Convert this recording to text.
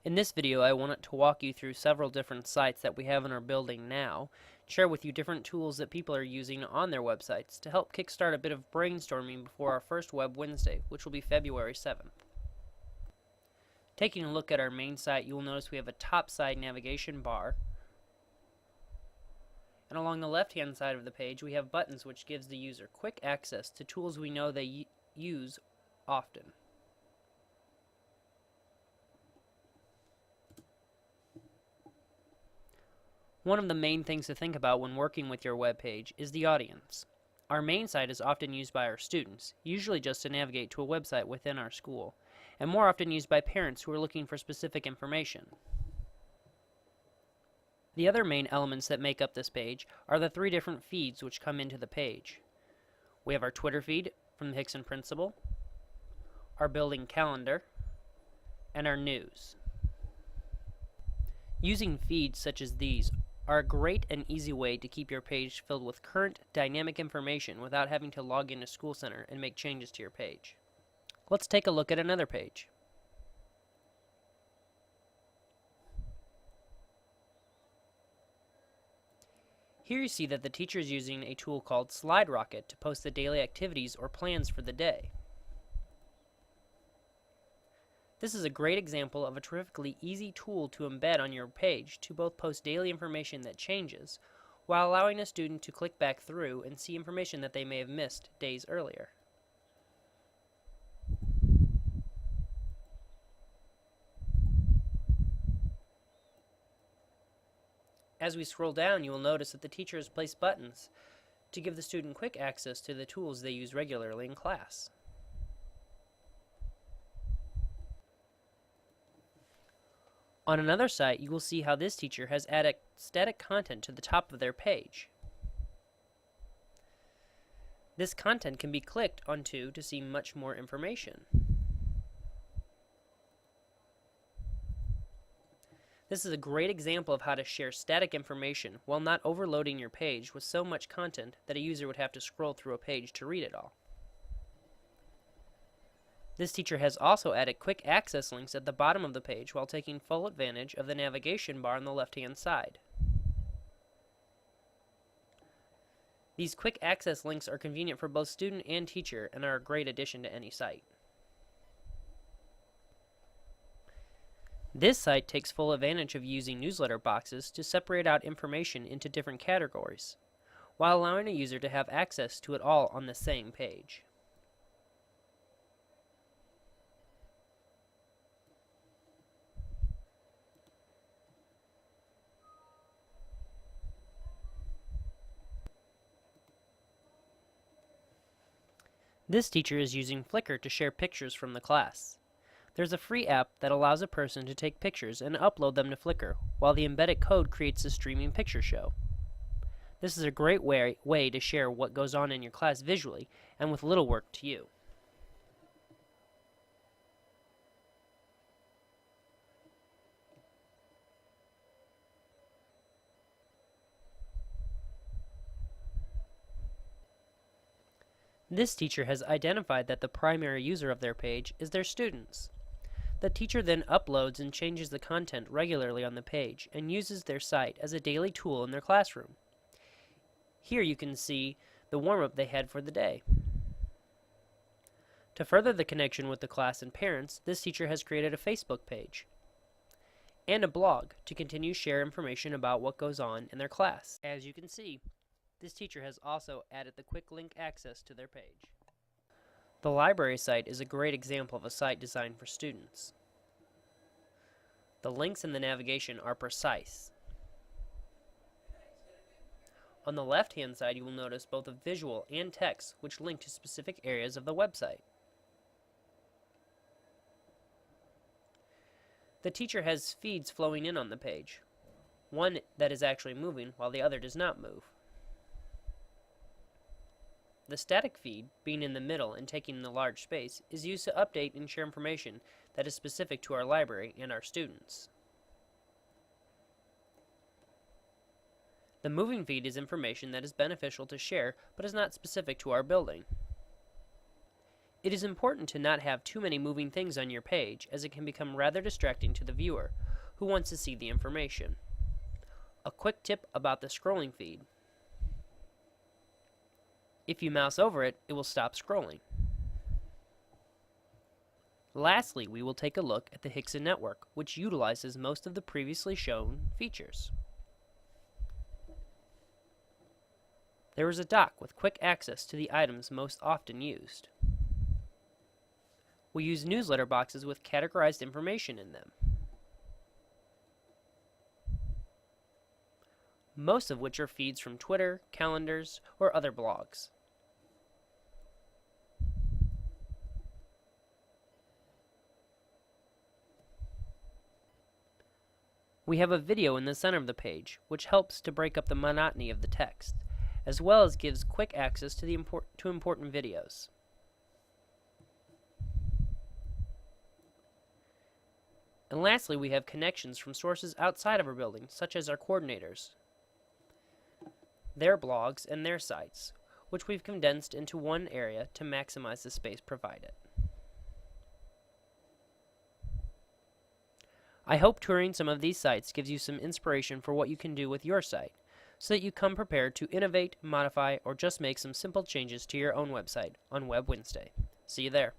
In this video, I wanted to walk you through several different sites that we have in our building now, share with you different tools that people are using on their websites to help kickstart a bit of brainstorming before our first Web Wednesday, which will be February 7th. Taking a look at our main site, you will notice we have a top side navigation bar, and along the left-hand side of the page we have buttons which gives the user quick access to tools we know they use often. One of the main things to think about when working with your web page is the audience. Our main site is often used by our students, usually just to navigate to a website within our school, and more often used by parents who are looking for specific information. The other main elements that make up this page are the three different feeds which come into the page. We have our Twitter feed from the Hickson Principal, our building calendar, and our news. Using feeds such as these are a great and easy way to keep your page filled with current, dynamic information without having to log into School Center and make changes to your page. Let's take a look at another page. Here you see that the teacher is using a tool called SlideRocket to post the daily activities or plans for the day. This is a great example of a terrifically easy tool to embed on your page to both post daily information that changes, while allowing a student to click back through and see information that they may have missed days earlier. As we scroll down, you will notice that the teacher has placed buttons to give the student quick access to the tools they use regularly in class. On another site, you will see how this teacher has added static content to the top of their page. This content can be clicked onto to see much more information. This is a great example of how to share static information while not overloading your page with so much content that a user would have to scroll through a page to read it all. This teacher has also added quick access links at the bottom of the page while taking full advantage of the navigation bar on the left-hand side. These quick access links are convenient for both student and teacher and are a great addition to any site. This site takes full advantage of using newsletter boxes to separate out information into different categories, while allowing a user to have access to it all on the same page. This teacher is using Flickr to share pictures from the class. There's a free app that allows a person to take pictures and upload them to Flickr, while the embedded code creates a streaming picture show. This is a great way to share what goes on in your class visually and with little work to you. This teacher has identified that the primary user of their page is their students. The teacher then uploads and changes the content regularly on the page and uses their site as a daily tool in their classroom. Here you can see the warm-up they had for the day. To further the connection with the class and parents, this teacher has created a Facebook page and a blog to continue to share information about what goes on in their class. As you can see, this teacher has also added the quick link access to their page. The library site is a great example of a site designed for students. The links in the navigation are precise. On the left-hand side, you will notice both a visual and text which link to specific areas of the website. The teacher has feeds flowing in on the page, one that is actually moving while the other does not move. The static feed, being in the middle and taking the large space, is used to update and share information that is specific to our library and our students. The moving feed is information that is beneficial to share but is not specific to our building. It is important to not have too many moving things on your page, as it can become rather distracting to the viewer, who wants to see the information. A quick tip about the scrolling feed. If you mouse over it, it will stop scrolling. Lastly, we will take a look at the Hickson network, which utilizes most of the previously shown features. There is a dock with quick access to the items most often used. We use newsletter boxes with categorized information in them, most of which are feeds from Twitter, calendars, or other blogs. We have a video in the center of the page, which helps to break up the monotony of the text, as well as gives quick access to important videos. And lastly, we have connections from sources outside of our building, such as our coordinators, their blogs, and their sites, which we've condensed into one area to maximize the space provided. I hope touring some of these sites gives you some inspiration for what you can do with your site, so that you come prepared to innovate, modify, or just make some simple changes to your own website on Web Wednesday. See you there.